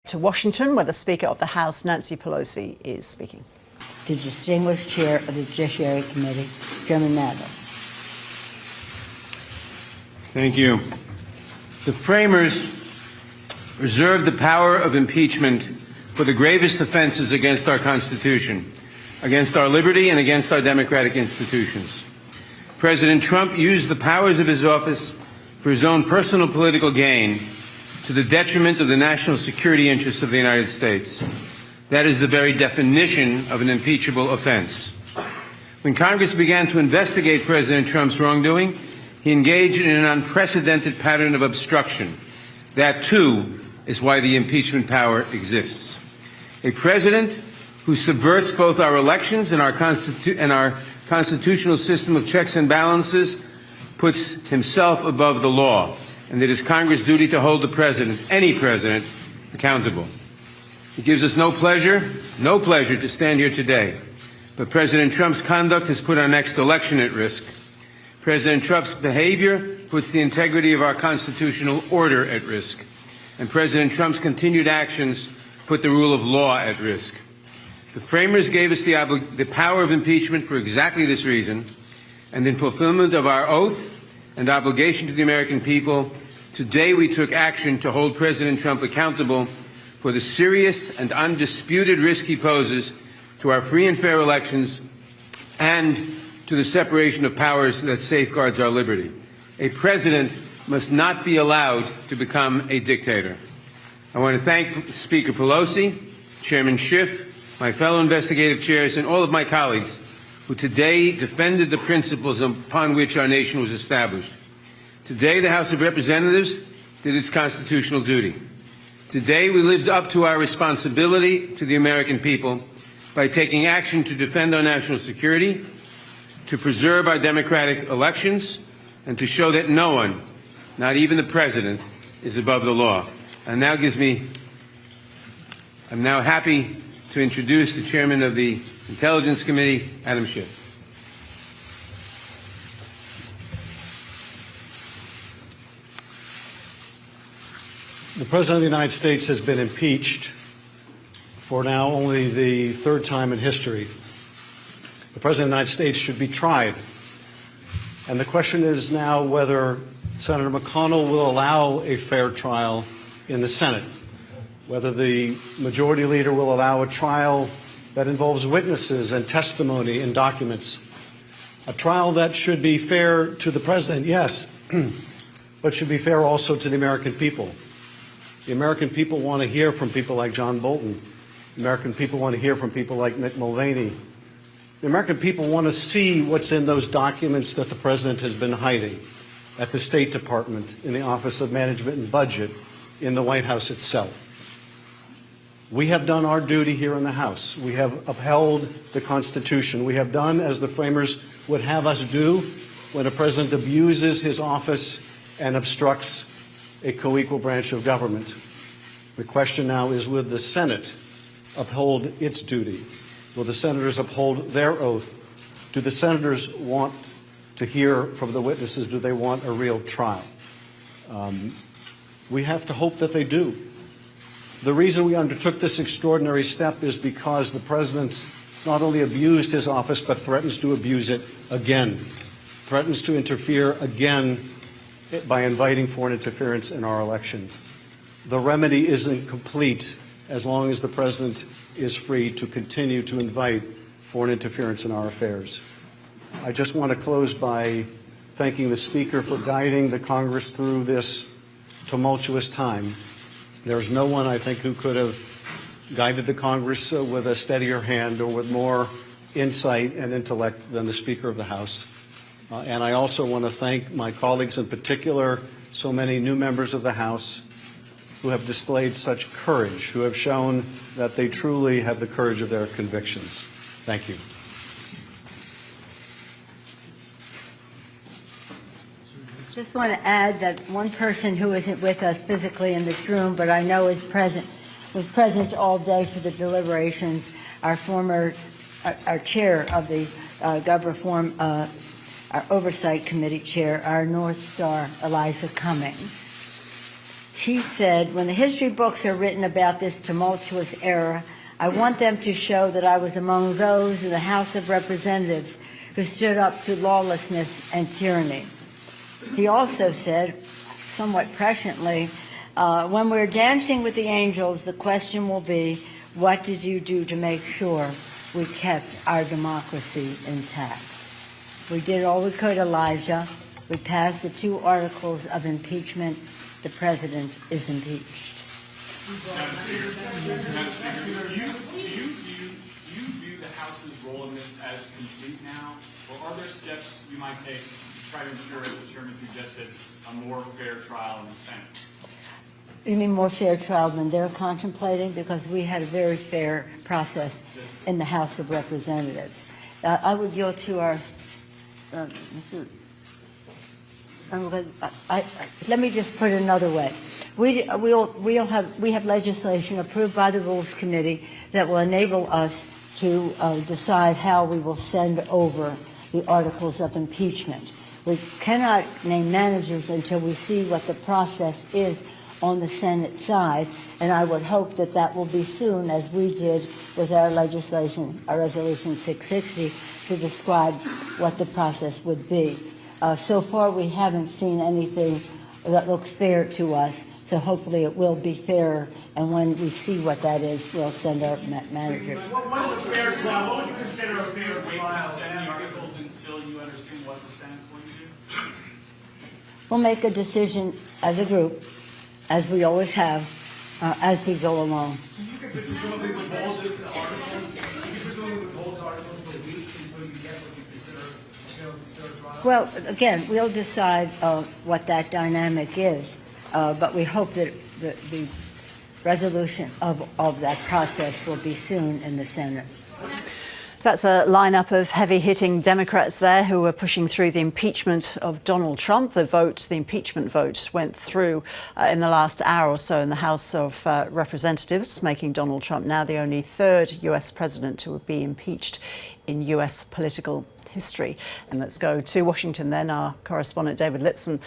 to Washington, where the Speaker of the House, Nancy Pelosi, is speaking. The distinguished chair of the Judiciary Committee, Chairman Nadler. Thank you. The framers reserved the power of impeachment for the gravest offenses against our Constitution, against our liberty, and against our democratic institutions. President Trump used the powers of his office for his own personal political gain to the detriment of the national security interests of the United States. That is the very definition of an impeachable offense. When Congress began to investigate President Trump's wrongdoing, he engaged in an unprecedented pattern of obstruction. That, too, is why the impeachment power exists. A president who subverts both our elections and our constitutional system of checks and balances puts himself above the law, and it is Congress' duty to hold the president, any president, accountable. It gives us no pleasure to stand here today, but President Trump's conduct has put our next election at risk. President Trump's behavior puts the integrity of our constitutional order at risk, and President Trump's continued actions put the rule of law at risk. The framers gave us the power of impeachment for exactly this reason, and in fulfillment of our oath and obligation to the American people, today we took action to hold President Trump accountable for the serious and undisputed risk he poses to our free and fair elections and to the separation of powers that safeguards our liberty. A president must not be allowed to become a dictator. I want to thank Speaker Pelosi, Chairman Schiff, my fellow investigative chairs, and all of my colleagues who today defended the principles upon which our nation was established. Today, the House of Representatives did its constitutional duty. Today, we lived up to our responsibility to the American people by taking action to defend our national security, to preserve our democratic elections, and to show that no one, not even the president, is above the law. And now I'm now happy to introduce the chairman of the Intelligence Committee, Adam Schiff. The President of the United States has been impeached for now only the third time in history. The President of the United States should be tried. And the question is now whether Senator McConnell will allow a fair trial in the Senate, whether the majority leader will allow a trial that involves witnesses and testimony and documents, a trial that should be fair to the President, yes, but should be fair also to the American people. The American people want to hear from people like John Bolton. The American people want to hear from people like Mick Mulvaney. The American people want to see what's in those documents that the President has been hiding at the State Department, in the Office of Management and Budget, in the White House itself. We have done our duty here in the House. We have upheld the Constitution. We have done as the framers would have us do when a president abuses his office and obstructs a co-equal branch of government. The question now is, will the Senate uphold its duty? Will the senators uphold their oath? Do the senators want to hear from the witnesses? Do they want a real trial? We have to hope that they do. The reason we undertook this extraordinary step is because the President not only abused his office, but threatens to abuse it again, threatens to interfere again by inviting foreign interference in our election. The remedy isn't complete as long as the President is free to continue to invite foreign interference in our affairs. I just want to close by thanking the Speaker for guiding the Congress through this tumultuous time. There's no one, I think, who could have guided the Congress with a steadier hand or with more insight and intellect than the Speaker of the House. And I also want to thank my colleagues, in particular, so many new members of the House who have displayed such courage, who have shown that they truly have the courage of their convictions. Thank you. Just want to add that one person who isn't with us physically in this room, but I know was present all day for the deliberations, our chair of the Gov Reform, our Oversight Committee chair, our North Star, Eliza Cummings. He said, when the history books are written about this tumultuous era, I want them to show that I was among those in the House of Representatives who stood up to lawlessness and tyranny. He also said, somewhat presciently, when we're dancing with the angels, the question will be, what did you do to make sure we kept our democracy intact? We did all we could, Elijah. We passed the 2 articles of impeachment. The president is impeached. Madam Speaker, do you view the House's role in this as complete now, or are there steps you might take to try to ensure, as the Chairman suggested, a more fair trial in the Senate? You mean more fair trial than they're contemplating? Because we had a very fair process in the House of Representatives. I would yield to our. Let me just put it another way. We have legislation approved by the Rules Committee that will enable us to decide how we will send over the articles of impeachment. We cannot name managers until we see what the process is on the Senate side, and I would hope that that will be soon, as we did with our legislation, our Resolution 660, to describe what the process would be. So far, we haven't seen anything that looks fair to us, so hopefully it will be fair, and when we see what that is, we'll send our managers. What would you consider a fair wait to send the articles until you understand what the Senate's going to do? We'll make a decision as a group, as we always have, as we go along. So you can presumably withhold the articles. You can presumably withhold the articles for weeks until you get what you consider a fair trial. Well, again, we'll decide what that dynamic is, but we hope that the resolution of that process will be soon in the Senate. So that's a lineup of heavy-hitting Democrats there who are pushing through the impeachment of Donald Trump. The impeachment vote went through in the last hour or so in the House of Representatives, making Donald Trump now the only 3rd US president to be impeached in US political history. And let's go to Washington then. Our correspondent David Litson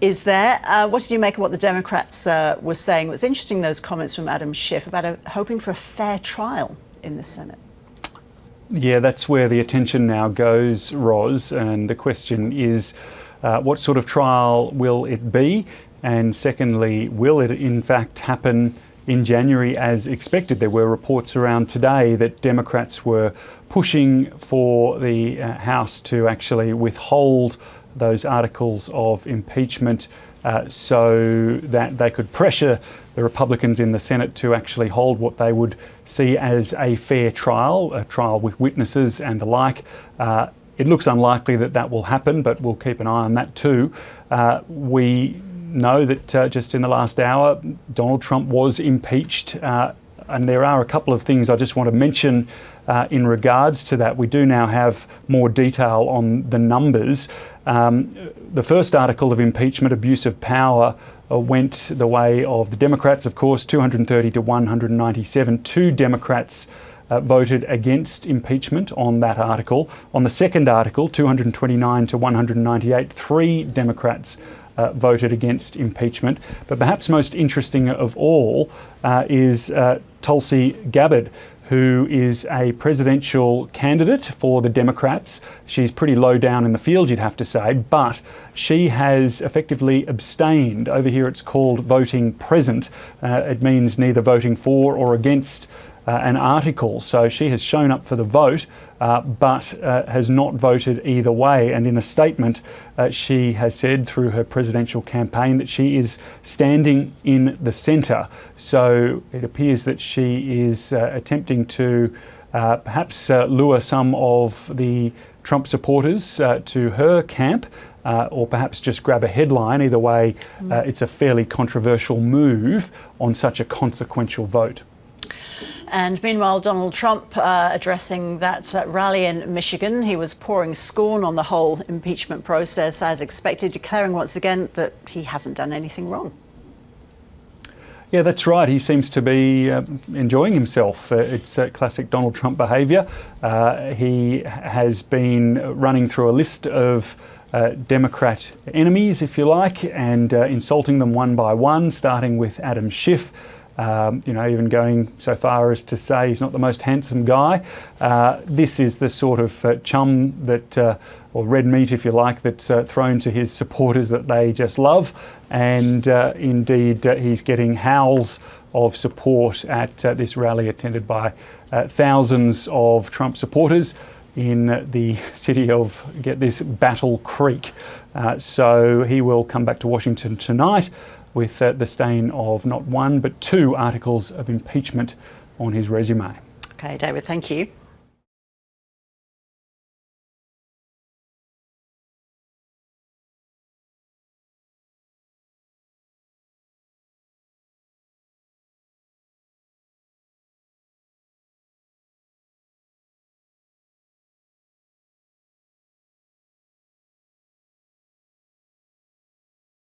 is there. What did you make of what the Democrats were saying? It was interesting, those comments from Adam Schiff about hoping for a fair trial in the Senate. Yeah, that's where the attention now goes, Roz, and the question is what sort of trial will it be? And secondly, will it in fact happen in January as expected? There were reports around today that Democrats were pushing for the House to actually withhold those articles of impeachment so that they could pressure the Republicans in the Senate to actually hold what they would see as a fair trial, a trial with witnesses and the like. It looks unlikely that that will happen, but we'll keep an eye on that too. We know that just in the last hour, Donald Trump was impeached, and there are a couple of things I just want to mention in regards to that. We do now have more detail on the numbers. The first article of impeachment, abuse of power, went the way of the Democrats, of course, 230 to 197. 2 Democrats voted against impeachment on that article. On the second article, 229 to 198, 3 Democrats voted against impeachment. But perhaps most interesting of all is Tulsi Gabbard, who is a presidential candidate for the Democrats. She's pretty low down in the field, you'd have to say, but she has effectively abstained. Over here it's called voting present. It means neither voting for or against an article. So she has shown up for the vote, but has not voted either way. And in a statement, she has said through her presidential campaign that she is standing in the centre. So it appears that she is attempting to perhaps lure some of the Trump supporters to her camp, or perhaps just grab a headline. Either way, it's a fairly controversial move on such a consequential vote. And meanwhile, Donald Trump addressing that rally in Michigan, he was pouring scorn on the whole impeachment process as expected, declaring once again that he hasn't done anything wrong. Yeah, that's right. He seems to be enjoying himself. It's classic Donald Trump behaviour. He has been running through a list of Democrat enemies, if you like, and insulting them one by one, starting with Adam Schiff. Even going so far as to say he's not the most handsome guy. This is the sort of chum that, or red meat if you like, that's thrown to his supporters that they just love. And indeed, he's getting howls of support at this rally attended by thousands of Trump supporters in the city of, get this, Battle Creek. So he will come back to Washington tonight with the stain of not one but 2 articles of impeachment on his resume. Okay, David, thank you.